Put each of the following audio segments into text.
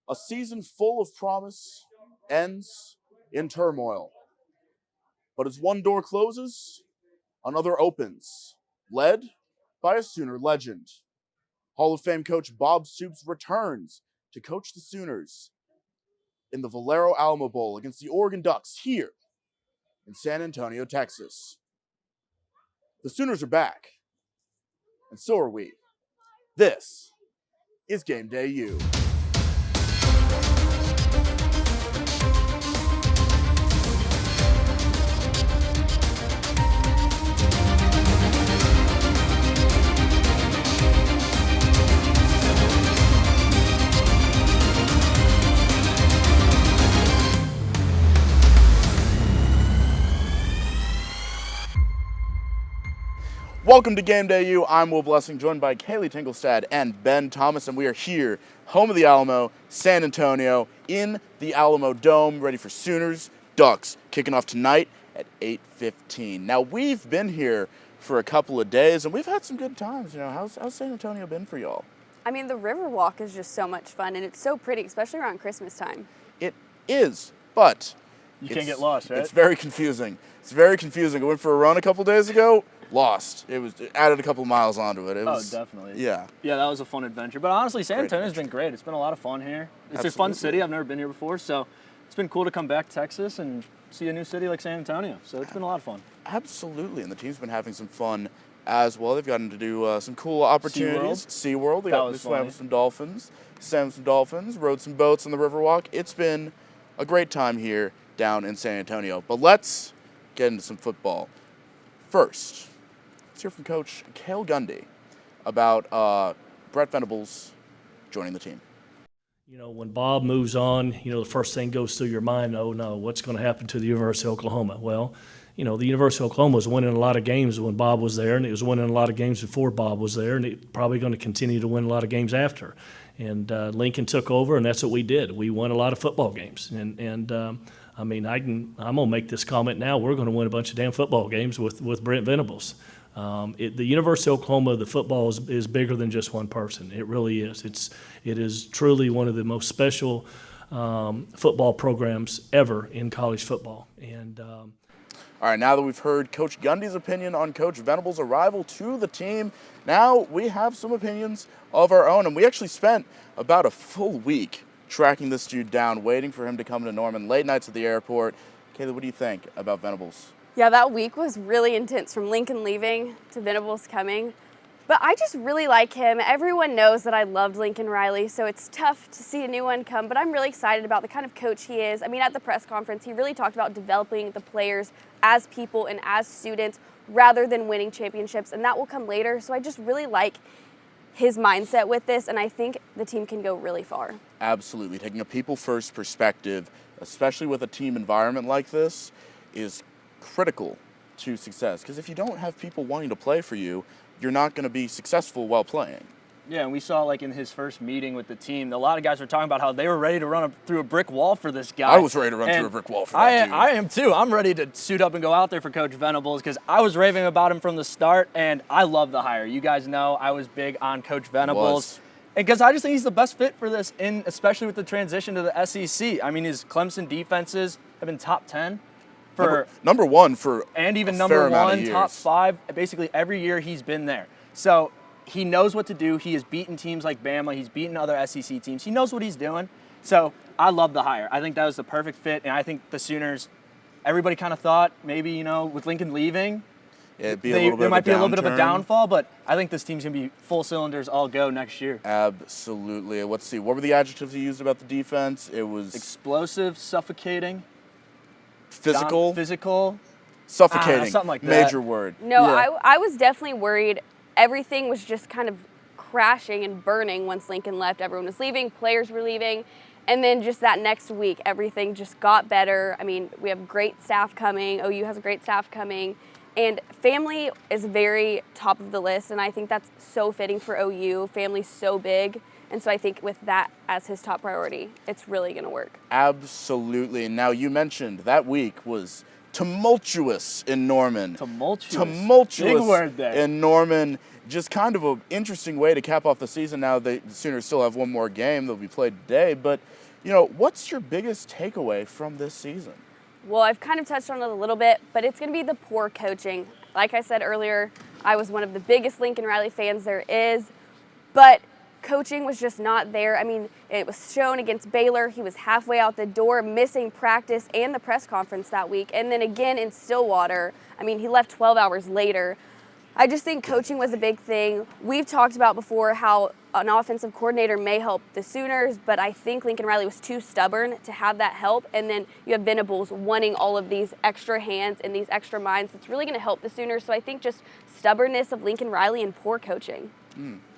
A season full of promise ends in turmoil. But as one door closes, another opens, led by a Sooner legend. Hall of Fame coach Bob Stoops returns to coach the Sooners in the Valero Alamo Bowl against the Oregon Ducks here in San Antonio, Texas. The Sooners are back, and so are we. This is GameDayU. Welcome to GameDayU. I'm Will Blessing, joined by Kaylee Tinglestad and Ben Thomas, and we are here, home of the Alamo, San Antonio, in the Alamo Dome, ready for Sooners, Ducks, kicking off tonight at 8:15. Now, we've been here for a couple of days, and we've had some good times. You know, how's San Antonio been for y'all? I mean, the Riverwalk is just so much fun, and it's so pretty, especially around Christmas time. It is, but you can't get lost, right? It's very confusing. I went for a run a couple days ago. Lost. It added a couple miles onto it. Definitely. Yeah. Yeah, that was a fun adventure. But honestly, San Antonio's been great. It's been a lot of fun here. It's a fun city. I've never been here before, so it's been cool to come back to Texas and see a new city like San Antonio. So it's been a lot of fun. Absolutely, and the team's been having some fun as well. They've gotten to do some cool opportunities. SeaWorld. We swam with some dolphins, rode some boats on the Riverwalk. It's been a great time here down in San Antonio. But let's get into some football. First, let's hear from Coach Cale Gundy about Brent Venables joining the team. You know, when Bob moves on, the first thing goes through your mind, oh no, what's going to happen to the University of Oklahoma? Well, the University of Oklahoma was winning a lot of games when Bob was there, and it was winning a lot of games before Bob was there, and it's probably going to continue to win a lot of games after. And Lincoln took over, and that's what we did. We won a lot of football games. I'm going to make this comment now. We're going to win a bunch of damn football games with Brent Venables. The University of Oklahoma, the football is bigger than just one person. It really is. It is truly one of the most special football programs ever in college football. And all right, now that we've heard Coach Gundy's opinion on Coach Venables' arrival to the team, now we have some opinions of our own, and we actually spent about a full week tracking this dude down, waiting for him to come to Norman, late nights at the airport. Kayla, what do you think about Venables? Yeah, that week was really intense, from Lincoln leaving to Venables coming. But I just really like him. Everyone knows that I loved Lincoln Riley, so it's tough to see a new one come, but I'm really excited about the kind of coach he is. I mean, at the press conference, he really talked about developing the players as people and as students rather than winning championships, and that will come later. So I just really like his mindset with this, and I think the team can go really far. Absolutely. Taking a people-first perspective, especially with a team environment like this, is critical to success. Because if you don't have people wanting to play for you, you're not going to be successful while playing. Yeah, and we saw in his first meeting with the team, a lot of guys were talking about how they were ready to run through a brick wall for this guy. I was ready to run through a brick wall for that dude. I am too. I'm ready to suit up and go out there for Coach Venables because I was raving about him from the start, and I love the hire. You guys know I was big on Coach Venables. And because I just think he's the best fit for this, especially with the transition to the SEC. I mean, his Clemson defenses have been top 10. Number one for and even number one, top 5, basically every year he's been there. So he knows what to do. He has beaten teams like Bama. He's beaten other SEC teams. He knows what he's doing. So I love the hire. I think that was the perfect fit, and I think the Sooners, everybody kind of thought maybe, with Lincoln leaving, there might be a little bit of a downfall, but I think this team's going to be full cylinders all go next year. Absolutely. Let's see. What were the adjectives you used about the defense? It was explosive, suffocating. Physical, suffocating, something like that. Major word. No, yeah. I was definitely worried. Everything was just kind of crashing and burning once Lincoln left. Everyone was leaving, players were leaving, and then just that next week, everything just got better. I mean, we have great staff coming. OU has a great staff coming, and family is very top of the list, and I think that's so fitting for OU. Family's so big. And so I think with that as his top priority, it's really going to work. Absolutely. Now, you mentioned that week was tumultuous in Norman. Tumultuous. Big word there. In Norman. Just kind of an interesting way to cap off the season. Now the Sooners still have one more game that'll be played today, but what's your biggest takeaway from this season? Well, I've kind of touched on it a little bit, but it's going to be the poor coaching. Like I said earlier, I was one of the biggest Lincoln Riley fans there is, but coaching was just not there. I mean, it was shown against Baylor. He was halfway out the door, missing practice and the press conference that week, and then again in Stillwater. I mean, he left 12 hours later. I just think coaching was a big thing. We've talked about before how an offensive coordinator may help the Sooners, but I think Lincoln Riley was too stubborn to have that help. And then you have Venables wanting all of these extra hands and these extra minds. It's really going to help the Sooners. So I think just stubbornness of Lincoln Riley and poor coaching.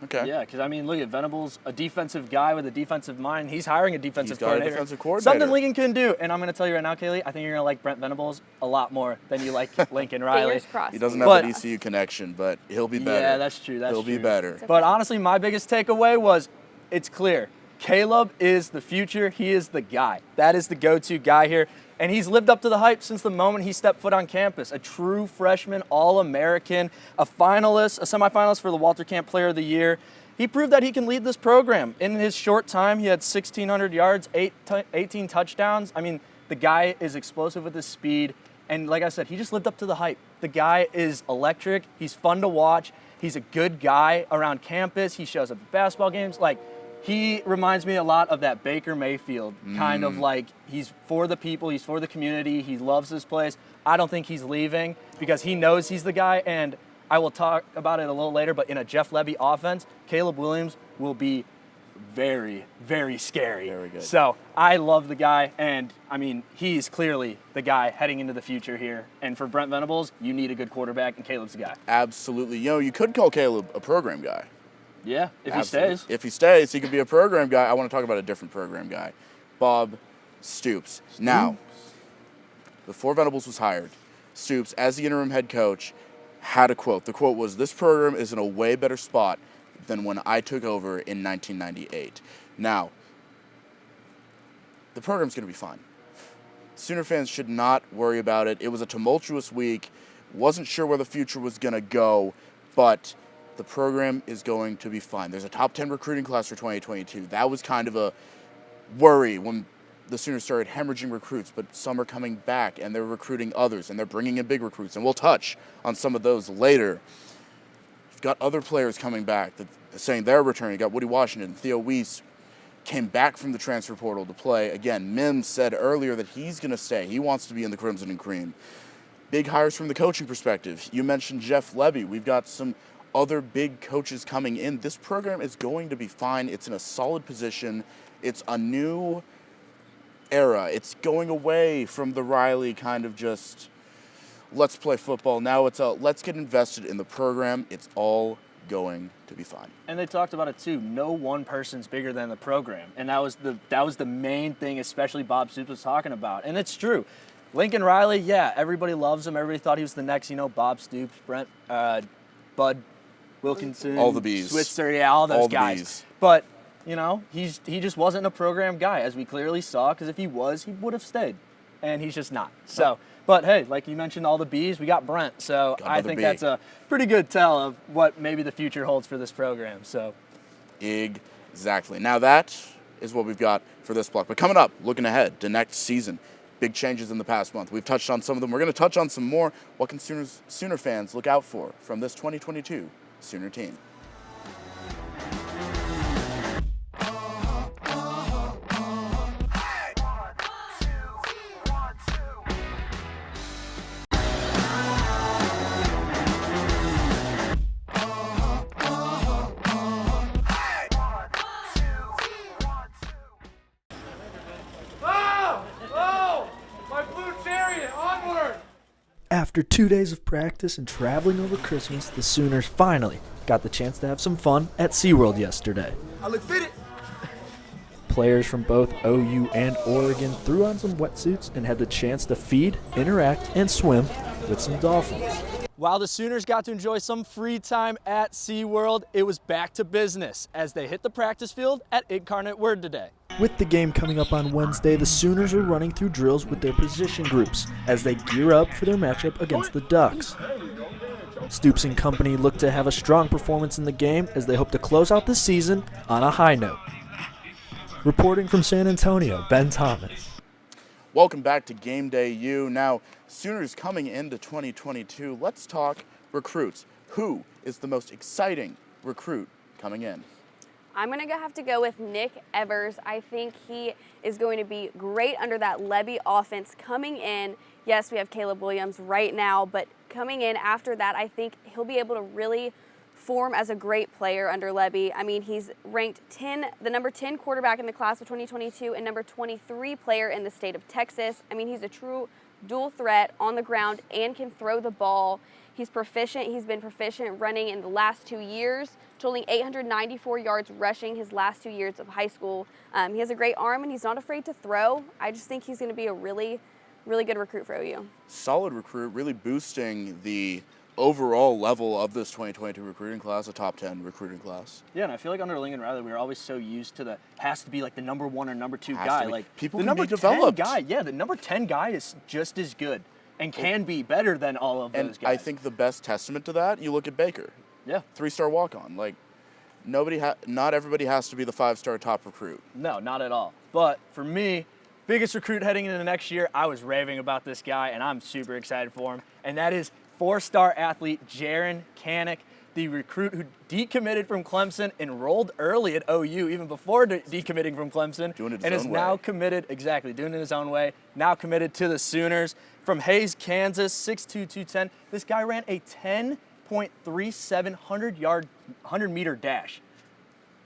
Okay. Yeah, because, I mean, look at Venables, a defensive guy with a defensive mind. He's hiring a defensive coordinator. Something Lincoln couldn't do. And I'm going to tell you right now, Kaylee, I think you're going to like Brent Venables a lot more than you like Lincoln Riley. Fingers crossed. He doesn't have an ECU connection, but he'll be better. Yeah, that's true. He'll be better. But honestly, my biggest takeaway was it's clear. Caleb is the future. He is the guy. That is the go-to guy here. And he's lived up to the hype since the moment he stepped foot on campus. A true freshman, All-American, a semifinalist for the Walter Camp Player of the Year. He proved that he can lead this program. In his short time, he had 1,600 yards, 18 touchdowns. I mean, the guy is explosive with his speed. And like I said, he just lived up to the hype. The guy is electric. He's fun to watch. He's a good guy around campus. He shows up at basketball games. He reminds me a lot of that Baker Mayfield, kind of like he's for the people, he's for the community, he loves this place. I don't think he's leaving because he knows he's the guy, and I will talk about it a little later, but in a Jeff Lebby offense, Caleb Williams will be very, very scary. Very good. So I love the guy, and I mean, he's clearly the guy heading into the future here. And for Brent Venables, you need a good quarterback, and Caleb's the guy. Absolutely. You could call Caleb a program guy. Yeah, if Absolutely. he stays. If he stays, he could be a program guy. I want to talk about a different program guy, Bob Stoops. Now, before Venables was hired, Stoops, as the interim head coach, had a quote. The quote was, "This program is in a way better spot than when I took over in 1998. Now, the program's going to be fine. Sooner fans should not worry about it. It was a tumultuous week. Wasn't sure where the future was going to go, but the program is going to be fine. There's a top 10 recruiting class for 2022. That was kind of a worry when the Sooners started hemorrhaging recruits, but some are coming back, and they're recruiting others, and they're bringing in big recruits, and we'll touch on some of those later. You've got other players coming back that saying they're returning. You got Woody Washington, Theo Weiss came back from the transfer portal to play. Again, Mims said earlier that he's going to stay. He wants to be in the Crimson and Cream. Big hires from the coaching perspective. You mentioned Jeff Lebby. We've got some other big coaches coming in. This program is going to be fine. It's in a solid position. It's a new era. It's going away from the Riley kind of just, let's play football. Now it's a, let's get invested in the program. It's all going to be fine. And they talked about it too. No one person's bigger than the program. And that was the main thing, especially Bob Stoops was talking about. And it's true. Lincoln Riley, yeah, everybody loves him. Everybody thought he was the next, Bob Stoops, Brent, Bud Wilkinson, all the bees, Switzer, yeah, all those all guys. Bees. But he just wasn't a program guy, as we clearly saw. Because if he was, he would have stayed, and he's just not. So, but hey, like you mentioned, all the bees, we got Brent. So I think that's a pretty good tell of what maybe the future holds for this program. So exactly. Now that is what we've got for this block. But coming up, looking ahead to next season. Big changes in the past month. We've touched on some of them. We're going to touch on some more. What can Sooner fans look out for from this 2022 Sooner team? After 2 days of practice and traveling over Christmas, the Sooners finally got the chance to have some fun at SeaWorld yesterday. I look fitted. Players from both OU and Oregon threw on some wetsuits and had the chance to feed, interact, and swim with some dolphins. While the Sooners got to enjoy some free time at SeaWorld, it was back to business as they hit the practice field at Incarnate Word today. With the game coming up on Wednesday, the Sooners are running through drills with their position groups as they gear up for their matchup against the Ducks. Stoops and company look to have a strong performance in the game as they hope to close out the season on a high note. Reporting from San Antonio, Ben Thomas. Welcome back to GameDayU. Now, Sooners coming into 2022, let's talk recruits. Who is the most exciting recruit coming in? I'm going to have to go with Nick Evers. I think he is going to be great under that Levy offense coming in. Yes, we have Caleb Williams right now, but coming in after that, I think he'll be able to really form as a great player under Levy. I mean, he's ranked the number 10 quarterback in the class of 2022 and number 23 player in the state of Texas. I mean, he's a true dual threat on the ground and can throw the ball. He's proficient. He's been proficient running in the last 2 years, totaling 894 yards rushing his last 2 years of high school. He has a great arm and he's not afraid to throw. I just think he's going to be a really, really good recruit for OU. Solid recruit, really boosting the overall level of this 2022 recruiting class, a top 10 recruiting class. Yeah, and I feel like under Lincoln Riley, we were always so used to has to be like the number 1 or number 2 Has guy. to be. Like People the can number be developed. 10 guy, yeah, the number 10 guy is just as good and can be better than all of those guys. I think the best testament to that, you look at Baker. Yeah. 3-star walk-on. Like, not everybody has to be the 5-star top recruit. No, not at all. But for me, biggest recruit heading into the next year, I was raving about this guy, and I'm super excited for him, and that is 4-star athlete Jaron Kanik, the recruit who decommitted from Clemson, enrolled early at OU, even before decommitting from Clemson, and is now committed, doing it his own way, now committed to the Sooners. From Hays, Kansas, 6'2", 210. This guy ran a 10.37 100-meter dash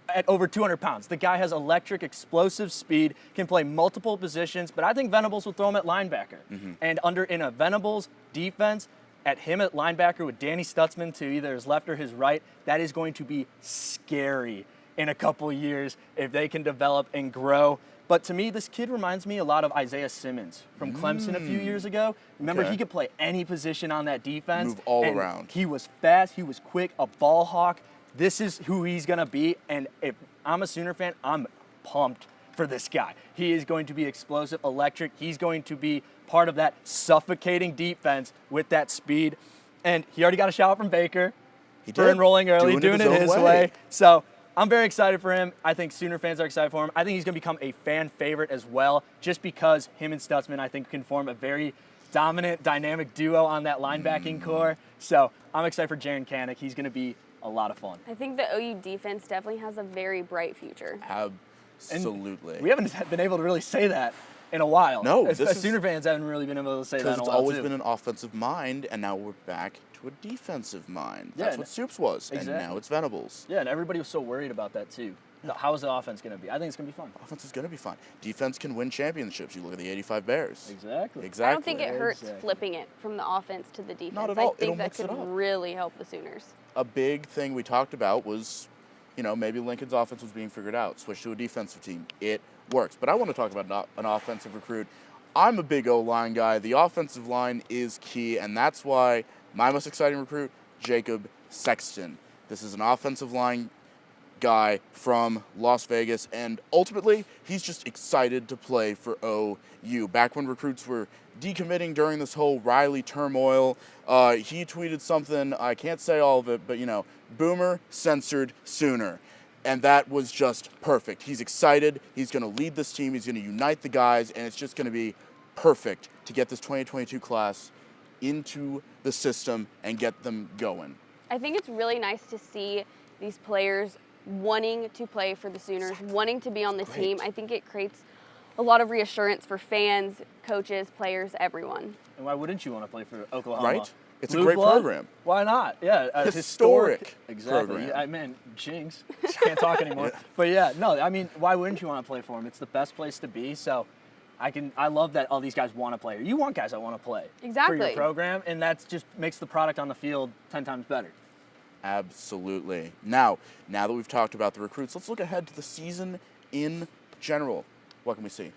at over 200 pounds. The guy has electric, explosive speed, can play multiple positions, but I think Venables will throw him at linebacker. And in a Venables defense, at him at linebacker with Danny Stutzman to either his left or his right, that is going to be scary in a couple years if they can develop and grow. But to me, this kid reminds me a lot of Isaiah Simmons from Clemson a few years ago. Remember, he could play any position on that defense. Move all around. He was fast, he was quick, a ball hawk. This is who he's going to be, and if I'm a Sooner fan, I'm pumped for this guy. He is going to be explosive, electric. He's going to be part of that suffocating defense with that speed. And he already got a shout from Baker for enrolling early, doing it his way. So I'm very excited for him. I think Sooner fans are excited for him. I think he's going to become a fan favorite as well, just because him and Stutzman, I think, can form a very dominant, dynamic duo on that linebacking core. So I'm excited for Jaron Kanik. He's going to be a lot of fun. I think the OU defense definitely has a very bright future. Absolutely. And we haven't been able to really say that in a while. No, Sooner fans haven't really been able to say that in a while. Because it's always been an offensive mind, and now we're back to a defensive mind. That's what Stoops was, and now it's Venables. Yeah, and everybody was so worried about that too. How is the offense going to be? I think it's going to be fun. Offense is going to be fun. Defense can win championships. You look at the 85 Bears. Exactly. I don't think it hurts flipping it from the offense to the defense. Not at all. I think that could really help the Sooners. A big thing we talked about was, maybe Lincoln's offense was being figured out. Switch to a defensive team. It works. But I want to talk about an offensive recruit. I'm a big O-line guy. The offensive line is key, and that's why my most exciting recruit, Jacob Sexton. This is an offensive line guy from Las Vegas, and ultimately, he's just excited to play for OU. Back when recruits were decommitting during this whole Riley turmoil, he tweeted something, I can't say all of it, but Boomer censored Sooner. And that was just perfect. He's excited. He's going to lead this team. He's going to unite the guys, and it's just going to be perfect to get this 2022 class into the system and get them going. I think it's really nice to see these players wanting to play for the Sooners, wanting to be on the team. I think it creates a lot of reassurance for fans, coaches, players, everyone. And why wouldn't you want to play for Oklahoma? Right? It's a great program. Why not? Yeah, historic exactly. program. Jinx. Can't talk anymore. But yeah, no, why wouldn't you want to play for them? It's the best place to be. So I love that all these guys want to play. You want guys that want to play for your program, and that just makes the product on the field 10 times better. Absolutely. Now that we've talked about the recruits, let's look ahead to the season in general. What can we see?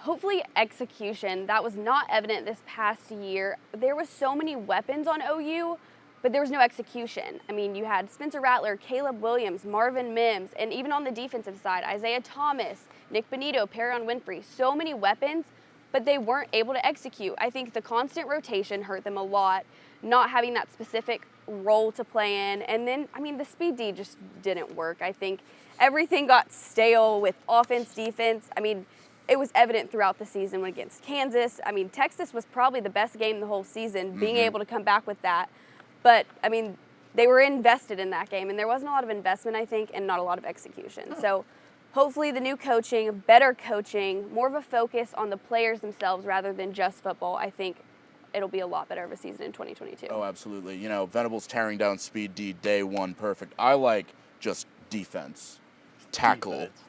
Hopefully execution. That was not evident this past year. There was so many weapons on OU, but there was no execution. I mean, you had Spencer Rattler, Caleb Williams, Marvin Mims, and even on the defensive side, Isaiah Thomas, Nick Benito, Perrion Winfrey, so many weapons, but they weren't able to execute. I think the constant rotation hurt them a lot, not having that specific role to play in. And then, I mean, the speed D just didn't work. I think everything got stale with offense, defense. I mean, it was evident throughout the season against Kansas. I mean, Texas was probably the best game the whole season, being able to come back with that. But, I mean, they were invested in that game, and there wasn't a lot of investment, I think, and not a lot of execution. So hopefully the new coaching, better coaching, more of a focus on the players themselves rather than just football, I think it'll be a lot better of a season in 2022. Oh, absolutely. You know, Venables tearing down speed D day one, perfect. I like just defense. Tackle. Defense.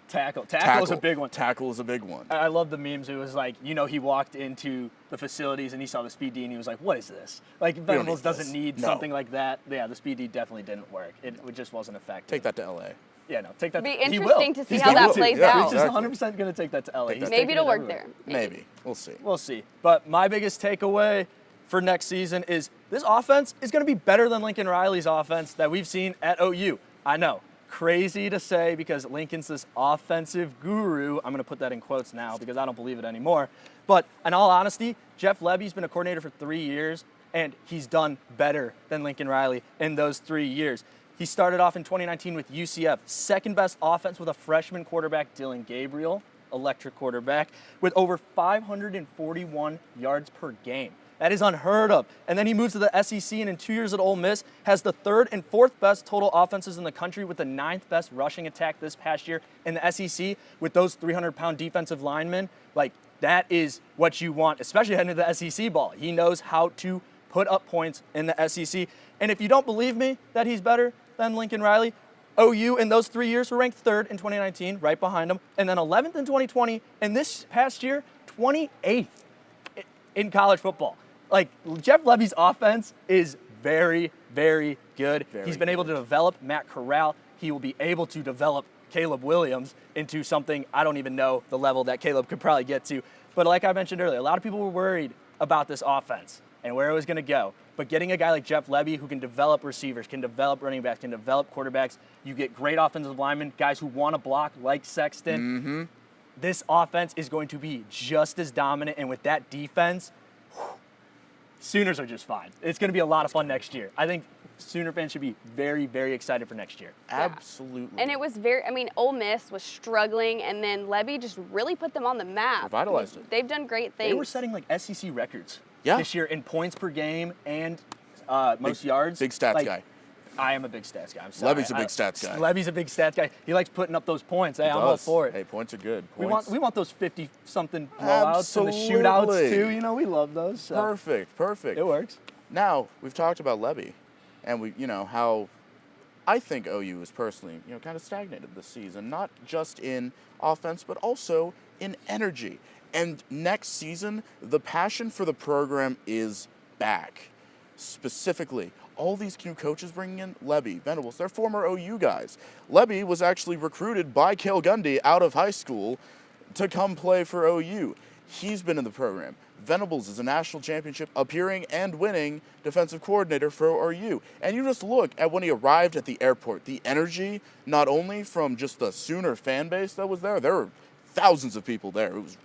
Tackle is a big one. Tackle is a big one. I love the memes. It was like, you know, he walked into the facilities and he saw the speed D and he was like, what is this? Like, Venables doesn't need something like that. Yeah, the speed D definitely didn't work. It just wasn't effective. Take that to LA. Yeah, no, take that. It'll be he interesting will. to see how that plays out. He's just 100% going to take that to LA. Maybe it'll work there. Maybe. We'll see. We'll see. But my biggest takeaway for next season is this offense is going to be better than Lincoln Riley's offense that we've seen at OU. I know. Crazy to say because Lincoln's this offensive guru. I'm going to put that in quotes now because I don't believe it anymore. But in all honesty, Jeff Lebby's been a coordinator for 3 years, and he's done better than Lincoln Riley in those 3 years. He started off in 2019 with UCF, second best offense with a freshman quarterback, Dylan Gabriel, electric quarterback, with over 541 yards per game. That is unheard of. And then he moves to the SEC, and in 2 years at Ole Miss, has the third and fourth best total offenses in the country with the ninth best rushing attack this past year in the SEC with those 300-pound defensive linemen. Like, that is what you want, especially heading into the SEC ball. He knows how to put up points in the SEC. And if you don't believe me that he's better than Lincoln Riley, OU in those 3 years were ranked third in 2019, right behind him, and then 11th in 2020, and this past year, 28th in college football. Like, Jeff Lebby's offense is very, very good. He's been able to develop Matt Corral. He will be able to develop Caleb Williams into something I don't even know the level that Caleb could probably get to. But like I mentioned earlier, a lot of people were worried about this offense and where it was going to go. But getting a guy like Jeff Lebby who can develop receivers, can develop running backs, can develop quarterbacks, you get great offensive linemen, guys who want to block like Sexton. This offense is going to be just as dominant. And with that defense, Sooners are just fine. It's going to be a lot of fun next year. I think Sooner fans should be very, very excited for next year. Absolutely. And it was Ole Miss was struggling, and then Lebby just really put them on the map. Revitalized it. They've done great things. They were setting like SEC records this year in points per game and most yards. Big stats guy. I am a big stats guy. I'm sorry. Lebby's a big stats guy. Lebby's a big stats guy. He likes putting up those points. Hey, I'm all for it. Hey, points are good. We want those 50-something blowouts and the shootouts too. You know, we love those. So. Perfect. It works. Now, we've talked about Lebby, and how I think OU is personally, kind of stagnated this season, not just in offense, but also in energy. And next season, the passion for the program is back. Specifically, all these new coaches bringing in Lebby, Venables, they're former OU guys. Lebby was actually recruited by Cale Gundy out of high school to come play for OU. He's been in the program. Venables is a national championship appearing and winning defensive coordinator for OU. And you just look at when he arrived at the airport, the energy, not only from just the Sooner fan base that was there were thousands of people there. It was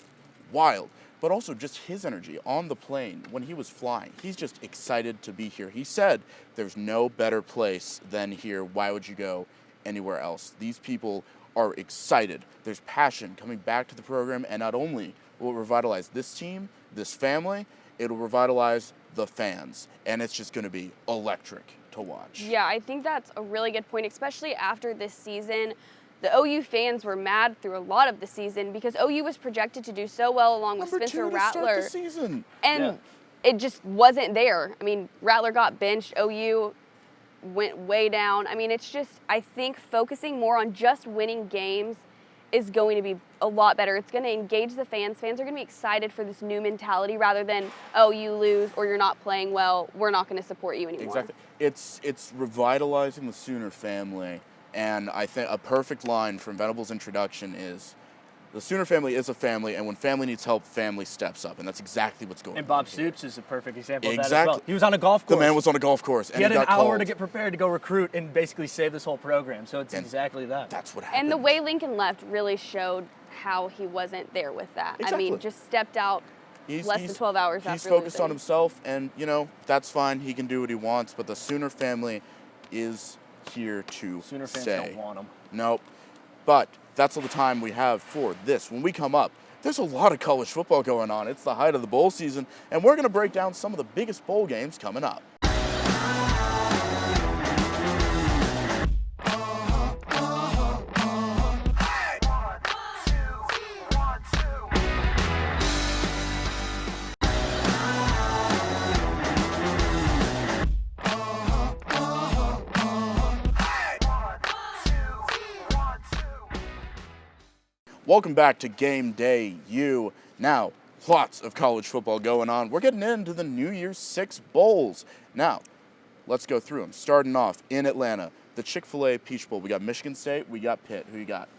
wild. But also just his energy on the plane when he was flying. He's just excited to be here. He said, there's no better place than here. Why would you go anywhere else? These people are excited. There's passion coming back to the program, and not only will it revitalize this team, this family, it'll revitalize the fans. And it's just going to be electric to watch. Yeah, I think that's a really good point, especially after this season. The OU fans were mad through a lot of the season because OU was projected to do so well along with Spencer Rattler. Start the season. And it just wasn't there. I mean, Rattler got benched. OU went way down. I mean, it's just, I think focusing more on just winning games is going to be a lot better. It's going to engage the fans. Fans are going to be excited for this new mentality rather than, oh, you lose or you're not playing well, we're not going to support you anymore. Exactly. It's revitalizing the Sooner family. And I think a perfect line from Venables' introduction is, The Sooner family is a family, and when family needs help, family steps up, and that's exactly what's going on. And Bob here. Stoops is a perfect example of that as Exactly. well. He was on a golf course. The man was on a golf course, and he had an got hour called. to get prepared to go recruit and basically save this whole program. So it's exactly that. That's what happened. And the way Lincoln left really showed how he wasn't there with that. Exactly. I mean, just stepped out less than 12 hours after He's focused losing. on himself, and, that's fine. He can do what he wants, but the Sooner family is here to Sooner fans stay. don't want him. Nope. But that's all the time we have for this. When we come up, there's a lot of college football going on. It's the height of the bowl season, and we're going to break down some of the biggest bowl games coming up. Welcome back to GameDayU. Now, lots of college football going on. We're getting into the New Year's 6 bowls. Now, let's go through them. Starting off in Atlanta, the Chick-fil-A Peach Bowl. We got Michigan State, we got Pitt. Who you got?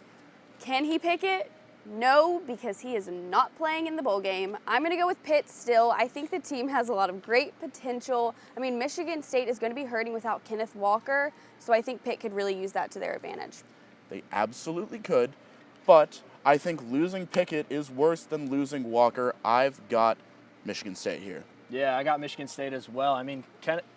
Can he pick it? No, because he is not playing in the bowl game. I'm going to go with Pitt still. I think the team has a lot of great potential. I mean, Michigan State is going to be hurting without Kenneth Walker, so I think Pitt could really use that to their advantage. They absolutely could, but I think losing Pickett is worse than losing Walker. I've got Michigan State here. Yeah, I got Michigan State as well. I mean,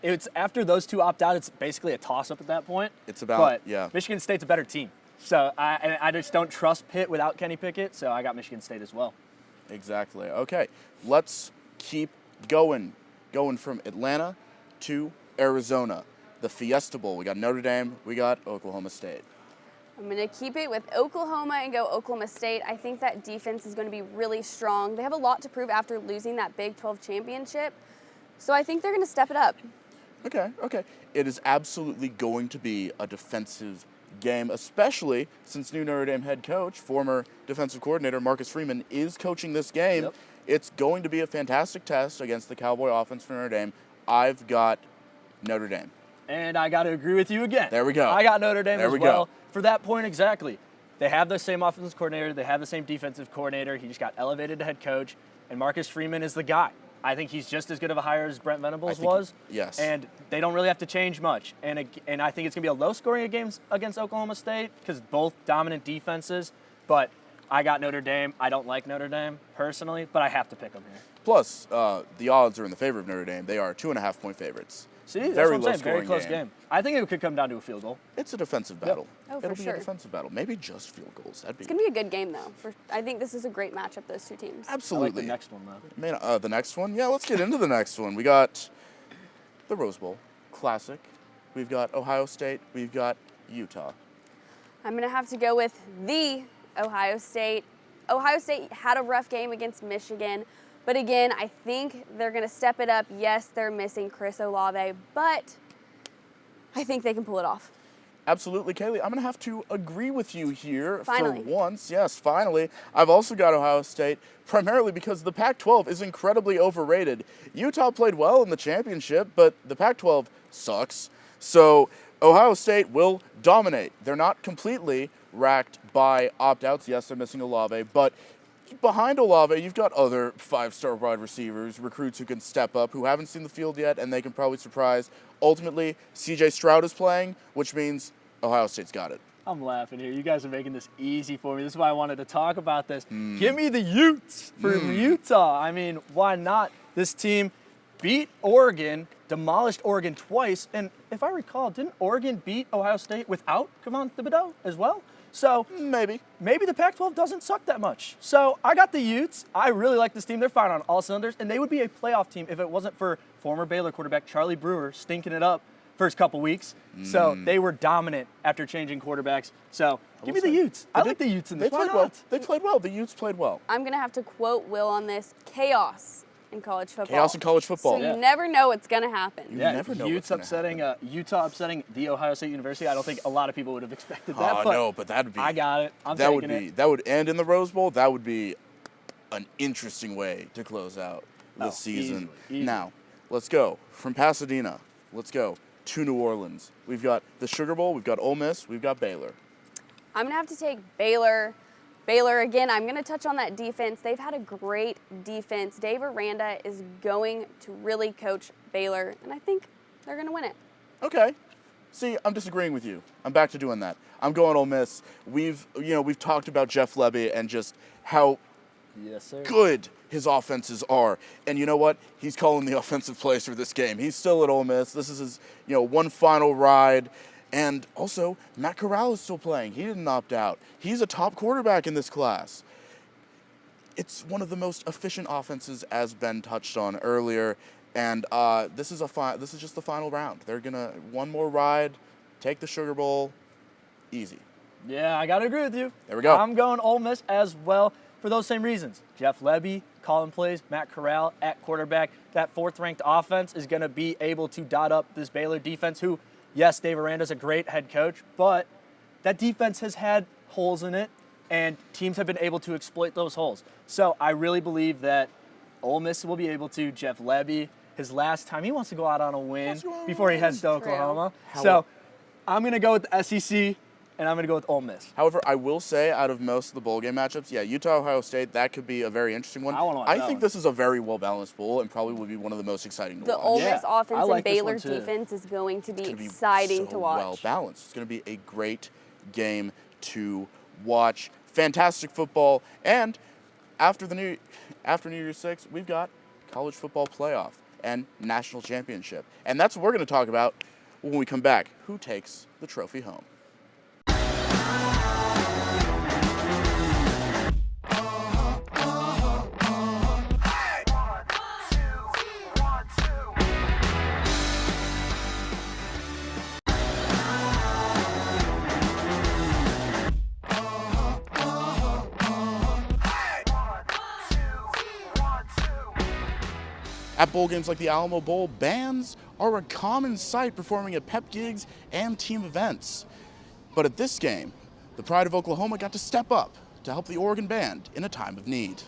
it's after those two opt out, it's basically a toss-up at that point. It's about, but yeah. Michigan State's a better team. So I just don't trust Pitt without Kenny Pickett, so I got Michigan State as well. Exactly. Okay, let's keep going. Going from Atlanta to Arizona. The Fiesta Bowl. We got Notre Dame, we got Oklahoma State. I'm going to keep it with Oklahoma and go Oklahoma State. I think that defense is going to be really strong. They have a lot to prove after losing that Big 12 championship, so I think they're going to step it up. Okay. It is absolutely going to be a defensive game, especially since new Notre Dame head coach, former defensive coordinator Marcus Freeman, is coaching this game. Yep. It's going to be a fantastic test against the Cowboy offense for Notre Dame. I've got Notre Dame. And I got to agree with you again. There we go. I got Notre Dame There as we well. go. For that point exactly. They have the same offensive coordinator. They have the same defensive coordinator. He just got elevated to head coach. And Marcus Freeman is the guy. I think he's just as good of a hire as Brent Venables was. Yes. And they don't really have to change much. And I think it's going to be a low-scoring game against Oklahoma State because both dominant defenses. But I got Notre Dame. I don't like Notre Dame personally, but I have to pick them here. Plus, the odds are in the favor of Notre Dame. They are 2.5-point favorites. See, that's Very what I'm saying. Very low-scoring close game. I think it could come down to a field goal. It's a defensive battle. Oh, for It'll be sure. a defensive battle. Maybe just field goals. That'd be It's going to be a good game, though. I think this is a great matchup, those two teams. I like absolutely. the next one, though. Man, the next one? Yeah, let's get into the next one. We got the Rose Bowl Classic. We've got Ohio State. We've got Utah. I'm going to have to go with the Ohio State. Ohio State had a rough game against Michigan, but again, I think they're going to step it up. Yes, they're missing Chris Olave, but I think they can pull it off. Absolutely, Kaylee. I'm going to have to agree with you here Finally. for once. Yes, finally. I've also got Ohio State, primarily because the Pac-12 is incredibly overrated. Utah played well in the championship, but the Pac-12 sucks. So Ohio State will dominate. They're not completely racked by opt-outs. Yes, they're missing Olave, but behind Olave, you've got other five-star wide receivers, recruits who can step up, who haven't seen the field yet, and they can probably surprise. Ultimately, C.J. Stroud is playing, which means Ohio State's got it. I'm laughing here. You guys are making this easy for me. This is why I wanted to talk about this. Give me the Utes from Utah. I mean, why not? This team beat Oregon, demolished Oregon twice, and if I recall, didn't Oregon beat Ohio State without Kayvon Thibodeau as well? So Maybe the Pac-12 doesn't suck that much. So I got the Utes. I really like this team. They're firing on all cylinders, and they would be a playoff team if it wasn't for former Baylor quarterback Charlie Brewer stinking it up first couple weeks. So they were dominant after changing quarterbacks. So give me the Utes. I like the Utes in this. They played well. They played well. The Utes played well. I'm going to have to quote Will on this. Chaos in college football. Chaos in college football. So you never know what's going to happen. You Yeah, never know Utes what's gonna upsetting Utah upsetting the Ohio State University. I don't think a lot of people would have expected that. Oh, but no, but that'd be. I got it. I'm that taking would be. it. That would end in the Rose Bowl. That would be an interesting way to close out the season. easily. Now, let's go from Pasadena. Let's go to New Orleans. We've got the Sugar Bowl. We've got Ole Miss. We've got Baylor. I'm going to have to take Baylor. Baylor, again, I'm going to touch on that defense. They've had a great defense. Dave Aranda is going to really coach Baylor, and I think they're going to win it. Okay. See, I'm disagreeing with you. I'm back to doing that. I'm going Ole Miss. We've talked about Jeff Lebby and just how good his offenses are. And you know what? He's calling the offensive plays for this game. He's still at Ole Miss. This is his, one final ride. And also, Matt Corral is still playing. He didn't opt out. He's a top quarterback in this class. It's one of the most efficient offenses, as Ben touched on earlier. And this is just the final round. They're gonna one more ride, take the Sugar Bowl, easy. Yeah, I gotta agree with you. There we go. I'm going Ole Miss as well for those same reasons. Jeff Lebby calling plays, Matt Corral at quarterback. That fourth-ranked offense is gonna be able to dot up this Baylor defense, who, yes, Dave Aranda's a great head coach, but that defense has had holes in it, and teams have been able to exploit those holes. So I really believe that Ole Miss will be able to. Jeff Lebby, his last time, he wants to go out on a win before he heads to Oklahoma. So I'm going to go with the SEC, and I'm going to go with Ole Miss. However, I will say, out of most of the bowl game matchups, Utah-Ohio State, that could be a very interesting one. I think this is a very well-balanced bowl and probably will be one of the most exciting to watch. The Ole Miss offense like and Baylor defense is going to be exciting to watch. Well-balanced. It's going to be a great game to watch. Fantastic football. And after New Year's 6, we've got college football playoff and national championship. And that's what we're going to talk about when we come back. Who takes the trophy home? At bowl games like the Alamo Bowl, bands are a common sight performing at pep gigs and team events. But at this game, the Pride of Oklahoma got to step up to help the Oregon band in a time of need.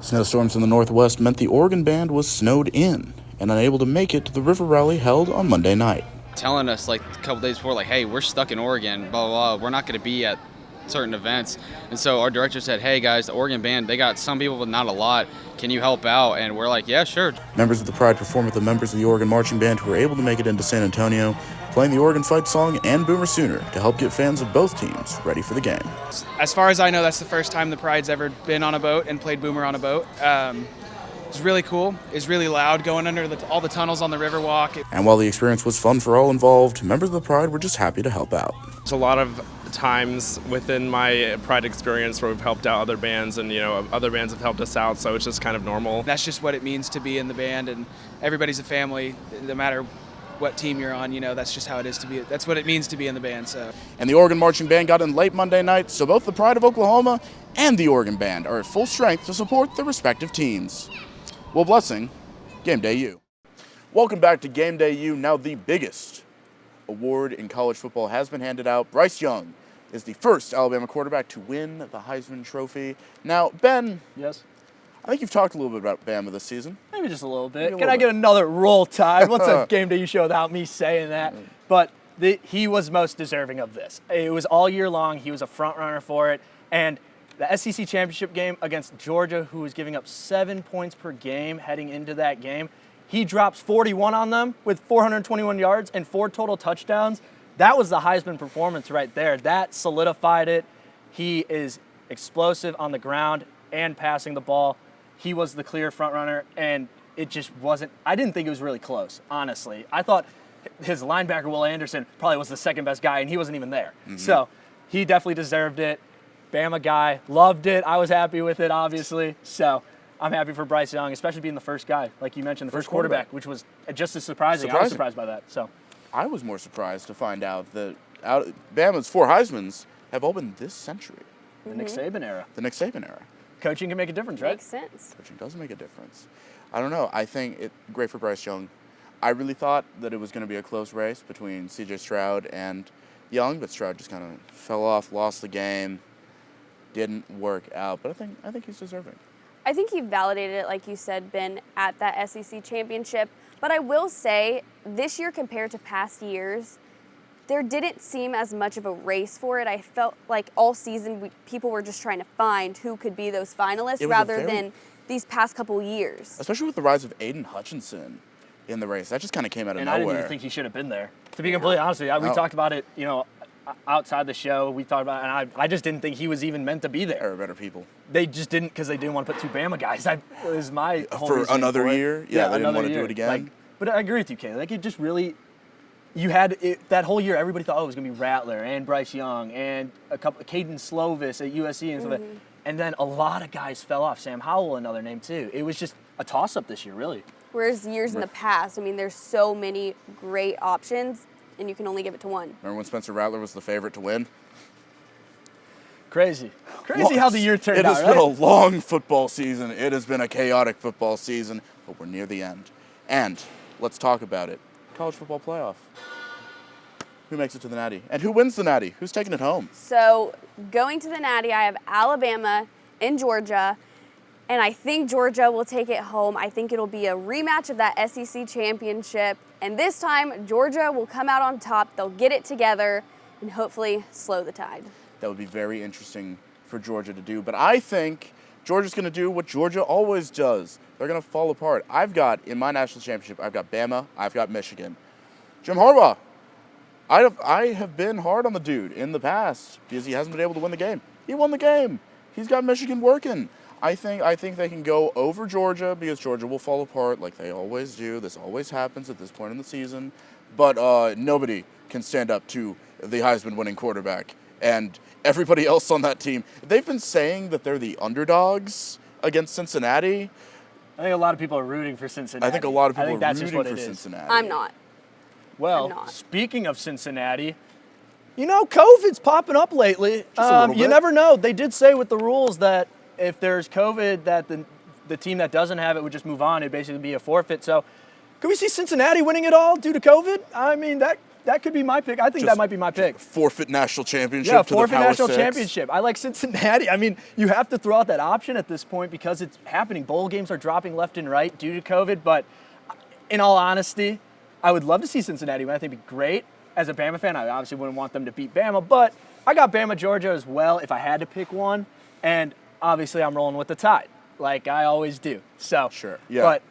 Snowstorms in the Northwest meant the Oregon band was snowed in and unable to make it to the river rally held on Monday night. Telling us like a couple days before, hey, we're stuck in Oregon, blah, blah, blah. We're not going to be at certain events. And so our director said, hey guys, the Oregon band, they got some people but not a lot. Can you help out? And we're like, yeah, sure. Members of the Pride performed with the members of the Oregon marching band who were able to make it into San Antonio, playing the Oregon Fight song and Boomer Sooner to help get fans of both teams ready for the game. As far as I know, that's the first time the Pride's ever been on a boat and played Boomer on a boat. It's really cool. It's really loud going under all the tunnels on the Riverwalk. And while the experience was fun for all involved, members of the Pride were just happy to help out. There's a lot of times within my Pride experience where we've helped out other bands and, other bands have helped us out, so it's just kind of normal. That's just what it means to be in the band, and everybody's a family, no matter what team you're on, that's just how it is to be. That's what it means to be in the band. So. And the Oregon marching band got in late Monday night, so both the Pride of Oklahoma and the Oregon band are at full strength to support their respective teams. Well, blessing, GameDayU. Welcome back to GameDayU. Now the biggest award in college football has been handed out. Bryce Young is the first Alabama quarterback to win the Heisman Trophy. Now, Ben. Yes? I think you've talked a little bit about Bama this season. Maybe just a little bit. Can I get another Roll Tide? What's a GameDayU show without me saying that? But he was most deserving of this. It was all year long. He was a front runner for it. And the SEC championship game against Georgia, who was giving up 7 points per game heading into that game, he drops 41 on them with 421 yards and 4 total touchdowns. That was the Heisman performance right there. That solidified it. He is explosive on the ground and passing the ball. He was the clear front runner, and it just wasn't – I didn't think it was really close, honestly. I thought his linebacker, Will Anderson, probably was the second best guy, and he wasn't even there. Mm-hmm. So he definitely deserved it. Bama guy, loved it. I was happy with it, obviously. So I'm happy for Bryce Young, especially being the first guy, like you mentioned, the first quarterback, which was just as surprising. I was surprised by that. So I was more surprised to find out that Bama's 4 Heismans have all been this century. The Nick Saban era. The Nick Saban era. Coaching can make a difference, right? Makes sense. Coaching does make a difference. I don't know. I think it's great for Bryce Young. I really thought that it was going to be a close race between C.J. Stroud and Young, but Stroud just kind of fell off, lost the game, didn't work out. But I think he's deserving. I think he validated it, like you said, Ben, at that SEC championship. But I will say, this year compared to past years, there didn't seem as much of a race for it. I felt like all season people were just trying to find who could be those finalists rather than these past couple years. Especially with the rise of Aiden Hutchinson in the race. That just kind of came out of nowhere. And I didn't even think he should have been there. To be completely honest with you, we talked about it, outside the show. We talked about it, and I just didn't think he was even meant to be there. There are better people. They just didn't, because they didn't want to put 2 Bama guys. That was my whole reasoning for another for it. year? Yeah, they didn't want to do it again. But I agree with you, Kaylee. It just really, you had it, that whole year, everybody thought, it was going to be Rattler and Bryce Young and a couple, Caden Slovis at USC and stuff like that. And then a lot of guys fell off. Sam Howell, another name too. It was just a toss-up this year, really. Whereas years in the past, there's so many great options, and you can only give it to one. Remember when Spencer Rattler was the favorite to win? Crazy how the year turned out, It has been a long football season. It has been a chaotic football season, but we're near the end. And let's talk about it. College football playoff. Who makes it to the Natty? And who wins the Natty? Who's taking it home? So going to the Natty, I have Alabama and Georgia, and I think Georgia will take it home. I think it'll be a rematch of that SEC championship, and this time Georgia will come out on top. They'll get it together and hopefully slow the tide. That would be very interesting for Georgia to do, but I think Georgia's going to do what Georgia always does. They're going to fall apart. I've got, in my national championship, I've got Bama, I've got Michigan. Jim Harbaugh, I have been hard on the dude in the past because he hasn't been able to win the game. He won the game. He's got Michigan working. I think they can go over Georgia because Georgia will fall apart like they always do. This always happens at this point in the season. But nobody can stand up to the Heisman winning quarterback. And everybody else on that team, they've been saying that they're the underdogs against Cincinnati. I think a lot of people are rooting for Cincinnati. I think a lot of people are rooting for Cincinnati. I'm not. Well, speaking of Cincinnati, COVID's popping up lately. You never know. They did say with the rules that if there's COVID, that the team that doesn't have it would just move on. It'd basically be a forfeit. So could we see Cincinnati winning it all due to COVID? That could be my pick. I think that might be my pick. Forfeit national championship to the Power forfeit national 6. championship. I like Cincinnati. You have to throw out that option at this point because it's happening. Bowl games are dropping left and right due to COVID. But in all honesty, I would love to see Cincinnati win. I think it'd be great. As a Bama fan, I obviously wouldn't want them to beat Bama, but I got Bama, Georgia as well if I had to pick one. And obviously, I'm rolling with the Tide, like I always do. So, sure, yeah. But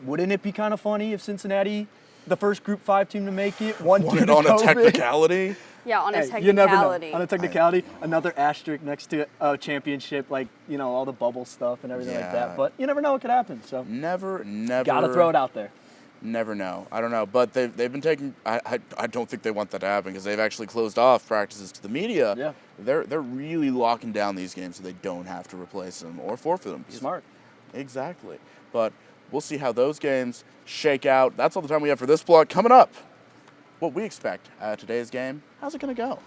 wouldn't it be kind of funny if Cincinnati, the first Group 5 team to make it, won it on COVID? A technicality? Yeah, on a technicality. You never know. On a technicality, another asterisk next to a championship, like, all the bubble stuff and everything like that. But you never know what could happen. So Never. Got to throw it out there. Never know. I don't know. But they've been taking – I don't think they want that to happen because they've actually closed off practices to the media. Yeah. They're really locking down these games so they don't have to replace them or forfeit them. Smart. Exactly. But we'll see how those games shake out. That's all the time we have for this block. Coming up, what we expect out of today's game. How's it going to go?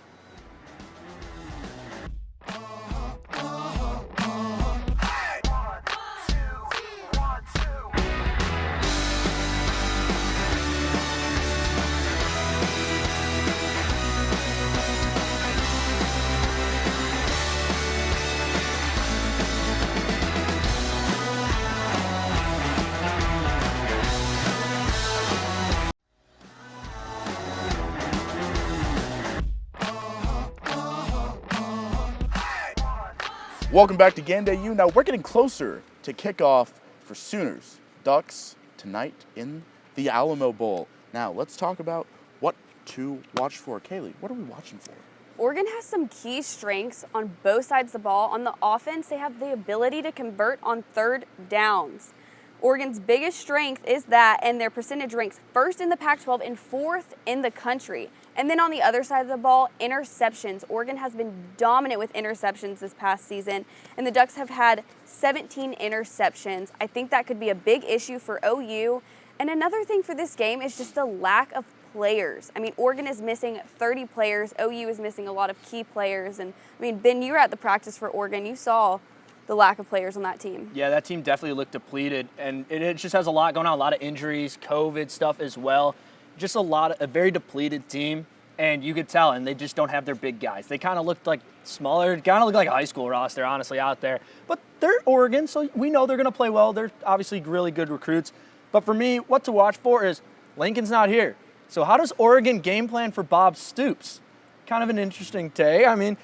Welcome back to GameDayU. Now we're getting closer to kickoff for Sooners Ducks tonight in the Alamo Bowl. Now let's talk about what to watch for. Kaylee, what are we watching for? Oregon has some key strengths on both sides of the ball. On the offense, they have the ability to convert on third downs. Oregon's biggest strength is that, and their percentage ranks first in the Pac-12 and fourth in the country. And then on the other side of the ball, interceptions. Oregon has been dominant with interceptions this past season, and the Ducks have had 17 interceptions. I think that could be a big issue for OU. And another thing for this game is just the lack of players. Oregon is missing 30 players. OU is missing a lot of key players. And, Ben, you were at the practice for Oregon. You saw the lack of players on that team. Yeah, that team definitely looked depleted, and it just has a lot going on, a lot of injuries, COVID stuff as well. Just a very depleted team, and you could tell, and they just don't have their big guys. They kind of looked like smaller, kind of looked like a high school roster, honestly, out there. But they're Oregon, so we know they're going to play well. They're obviously really good recruits. But for me, what to watch for is Lincoln's not here. So how does Oregon game plan for Bob Stoops? Kind of an interesting take. I mean,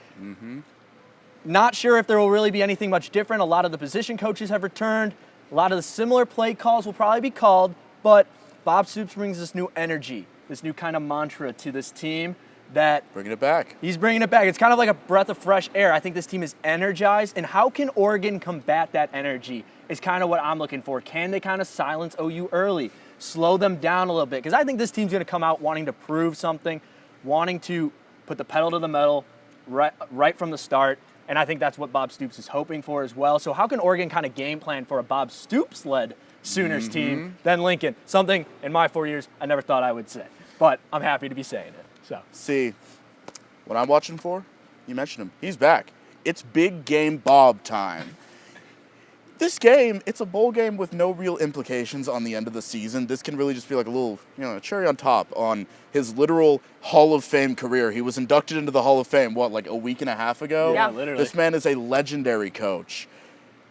not sure if there will really be anything much different. A lot of the position coaches have returned. A lot of the similar play calls will probably be called, but Bob Stoops brings this new energy, this new kind of mantra to this team that Bringing it back. he's bringing it back. It's kind of like a breath of fresh air. I think this team is energized, and how can Oregon combat that energy is kind of what I'm looking for. Can they kind of silence OU early, slow them down a little bit? Because I think this team's going to come out wanting to prove something, wanting to put the pedal to the metal right from the start, and I think that's what Bob Stoops is hoping for as well. So how can Oregon kind of game plan for a Bob Stoops-led Sooners team than Lincoln? Something in my 4 years I never thought I would say, but I'm happy to be saying it. So See, what I'm watching for, you mentioned him. He's back. It's big game Bob time. This game, it's a bowl game with no real implications on the end of the season. This can really just be like a little, cherry on top on his literal Hall of Fame career. He was inducted into the Hall of Fame, like a week and a half ago? Yeah, literally. This man is a legendary coach.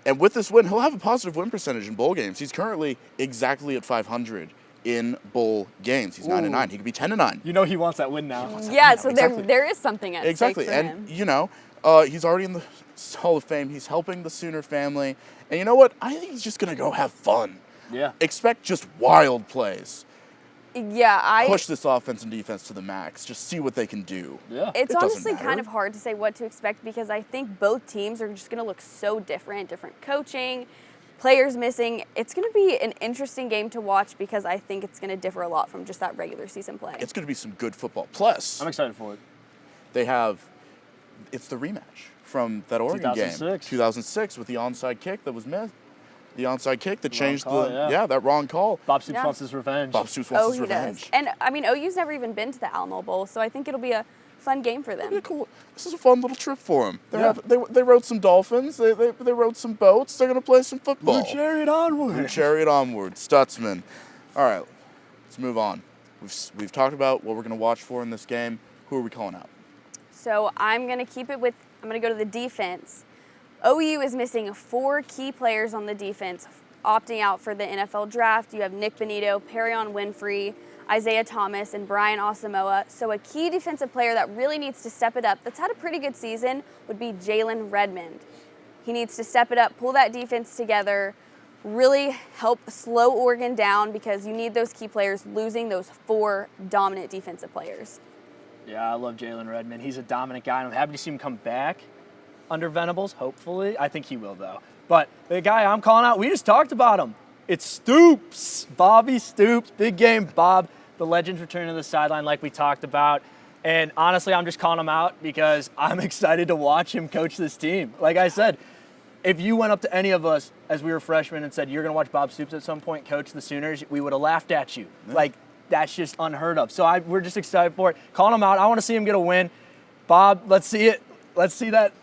And with this win, he'll have a positive win percentage in bowl games. He's currently exactly at 500 in bowl games. He's 9-9. He could be 10-9. you know he wants that win now. Yeah, so Exactly. there is something at Exactly. stake for And, him. he's already in the Hall of Fame. He's helping the Sooner family. And you know what? I think he's just going to go have fun. Yeah. Expect just wild plays. Yeah, Push this offense and defense to the max. Just see what they can do. Yeah. It's It doesn't honestly matter. kind of hard to say what to expect because I think both teams are just going to look so different coaching, players missing. It's going to be an interesting game to watch because I think it's going to differ a lot from just that regular season play. It's going to be some good football. Plus, I'm excited for it. it's the rematch from that Oregon 2006. game. 2006 with the onside kick that was missed. The onside kick that changed call, yeah. that wrong call. Bob Stoops Yeah. wants his revenge. Bob Stoops wants his he revenge. does. And I mean, OU's never even been to the Alamo Bowl, so I think it'll be a fun game for them. Yeah, cool. This is a fun little trip for them. Yeah. They rode some dolphins. They rode some boats. They're going to play some football. Blue chariot onward. Blue chariot onward. Stutzman. All right, let's move on. We've talked about what we're going to watch for in this game. Who are we calling out? So I'm going to I'm going to go to the defense. OU is missing 4 key players on the defense, opting out for the NFL draft. You have Nick Benito, Perion Winfrey, Isaiah Thomas, and Brian Asamoah. So a key defensive player that really needs to step it up, that's had a pretty good season, would be Jalen Redmond. He needs to step it up, pull that defense together, really help slow Oregon down because you need those key players losing those 4 dominant defensive players. Yeah, I love Jalen Redmond. He's a dominant guy, and I'm happy to see him come back under Venables, hopefully. I think he will, though. But the guy I'm calling out, we just talked about him. It's Stoops, Bobby Stoops. Big game, Bob. The legend's returning to the sideline like we talked about. And honestly, I'm just calling him out because I'm excited to watch him coach this team. Like I said, if you went up to any of us as we were freshmen and said, you're going to watch Bob Stoops at some point coach the Sooners, we would have laughed at you. Yeah. Like, that's just unheard of. So we're just excited for it. Calling him out. I want to see him get a win. Bob, let's see it. Let's see that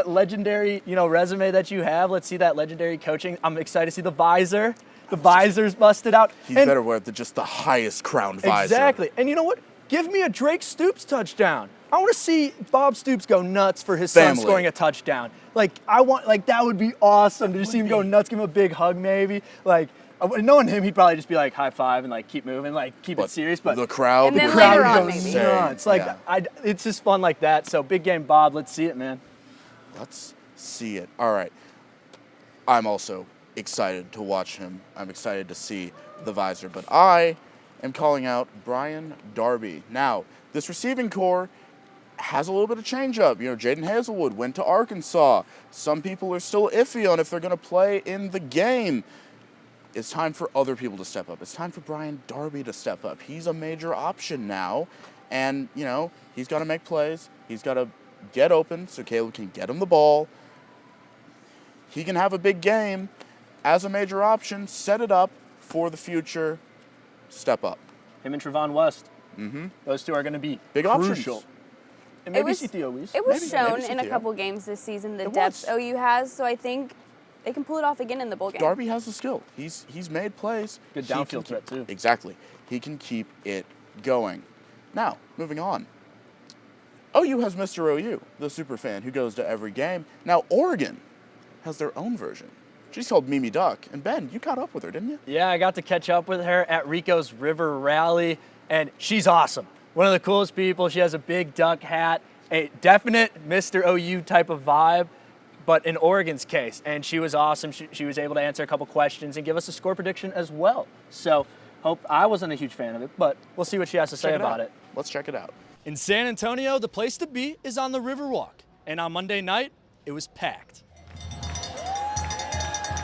legendary, resume that you have. Let's see that legendary coaching. I'm excited to see the visor. The visor's busted out. He's better wear just the highest crowned visor. Exactly. And you know what? Give me a Drake Stoops touchdown. I want to see Bob Stoops go nuts for his son scoring a touchdown. That would be awesome to see him go nuts, give him a big hug maybe. Knowing him, he'd probably just be like high five and keep moving, keep it serious. But the crowd, and then later on, goes maybe. nuts. It's just fun like that. So big game, Bob. Let's see it, man. Let's see it. All right. I'm also excited to watch him. I'm excited to see the visor, but I am calling out Brian Darby. Now, this receiving core has a little bit of change up. Jaden Hazelwood went to Arkansas. Some people are still iffy on if they're going to play in the game. It's time for other people to step up. It's time for Brian Darby to step up. He's a major option now, and, he's got to make plays. He's got to get open so Caleb can get him the ball. He can have a big game as a major option, set it up for the future, step up. Him and Trevon West. Mm-hmm. Those two are going to be big crucial. Options. And maybe Theo Weiss. It was Maybe shown in a Theo. couple games this season, the depth OU has, so I think they can pull it off again in the bowl game. Darby has the skill. He's made plays. Good downfield threat, too. Exactly. He can keep it going. Now, moving on. OU has Mr. OU, the super fan who goes to every game. Now, Oregon has their own version. She's called Mimi Duck. And Ben, you caught up with her, didn't you? Yeah, I got to catch up with her at Rico's River Rally. and she's awesome. One of the coolest people. She has a big duck hat, a definite Mr. OU type of vibe, but in Oregon's case. And she was awesome. She was able to answer a couple questions and give us a score prediction as well. So I wasn't a huge fan of it, but we'll see what she has to say about it. Let's check it out. In San Antonio, the place to be is on the Riverwalk. And on Monday night, it was packed.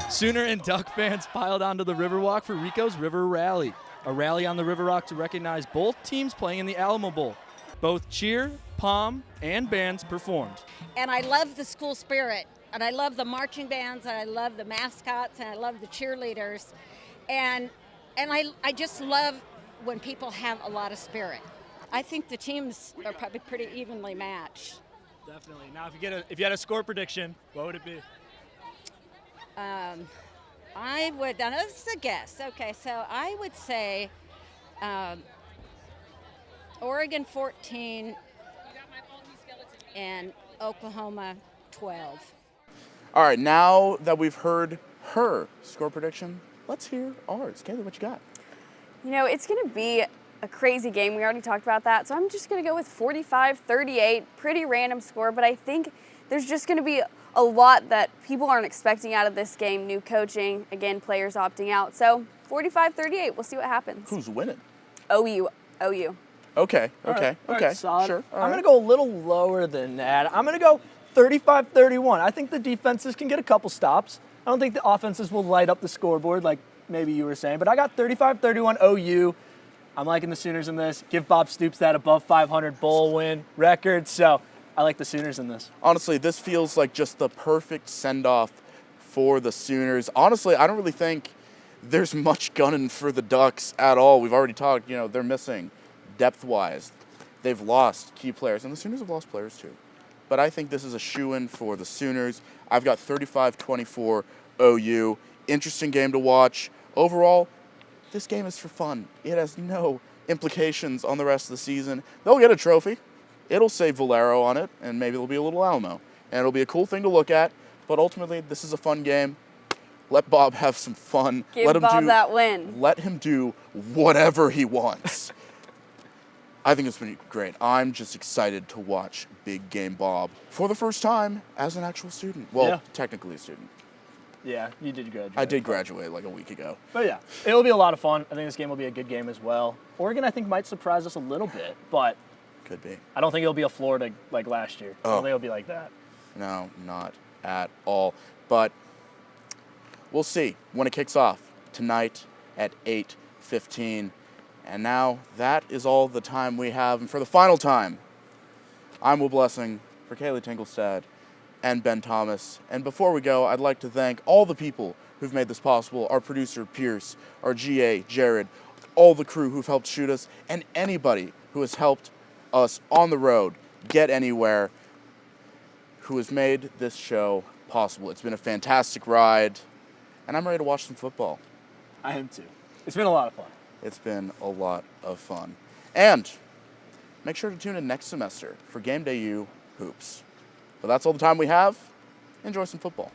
Sooner and Duck fans piled onto the Riverwalk for Rico's River Rally, a rally on the Riverwalk to recognize both teams playing in the Alamo Bowl. Both cheer, pom, and bands performed. And I love the school spirit, and I love the marching bands, and I love the mascots, and I love the cheerleaders. And I just love when people have a lot of spirit. I think the teams are probably pretty evenly matched. Definitely. Now, if you had a score prediction, what would it be? This is a guess. Okay, so I would say Oregon 14 and Oklahoma 12. All right, now that we've heard her score prediction, let's hear ours. Kaylee, what you got? You know, it's going to be a crazy game. We already talked about that. So I'm just going to go with 45-38. Pretty random score, but I think there's just going to be a lot that people aren't expecting out of this game. New coaching, again, players opting out. So 45-38. We'll see what happens. Who's winning? OU. Okay. Solid. Sure. I'm going to go a little lower than that. I'm going to go 35-31. I think the defenses can get a couple stops. I don't think the offenses will light up the scoreboard like maybe you were saying, but I got 35-31 OU. I'm liking the Sooners in this. Give Bob Stoops that above 500 bowl win record, so I like the Sooners in this. Honestly, this feels like just the perfect send-off for the Sooners. Honestly, I don't really think there's much gunning for the Ducks at all. We've already talked, they're missing depth-wise. They've lost key players, and the Sooners have lost players too. But I think this is a shoo-in for the Sooners. I've got 35-24 OU. Interesting game to watch. Overall, this game is for fun. It has no implications on the rest of the season. They'll get a trophy. It'll say Valero on it, and maybe there'll be a little Alamo. And it'll be a cool thing to look at. But ultimately, this is a fun game. Let Bob have some fun. Give Bob that win. Let him do whatever he wants. I think it's been great. I'm just excited to watch Big Game Bob for the first time as an actual student. Well, technically a student. Yeah, you did graduate. I did graduate like a week ago. But yeah, it'll be a lot of fun. I think this game will be a good game as well. Oregon, I think, might surprise us a little bit, but could be. I don't think it'll be a Florida like last year. I don't think it'll be like that. No, not at all. But we'll see when it kicks off tonight at 8:15. And now that is all the time we have. And for the final time, I'm Will Blessing for Kaylee Tinglestad and Ben Thomas. And before we go, I'd like to thank all the people who've made this possible. Our producer, Pierce, our GA, Jared, all the crew who've helped shoot us, and anybody who has helped us on the road get anywhere, who has made this show possible. It's been a fantastic ride, and I'm ready to watch some football. I am too. It's been a lot of fun. It's been a lot of fun. And make sure to tune in next semester for GameDayU Hoops. But that's all the time we have. Enjoy some football.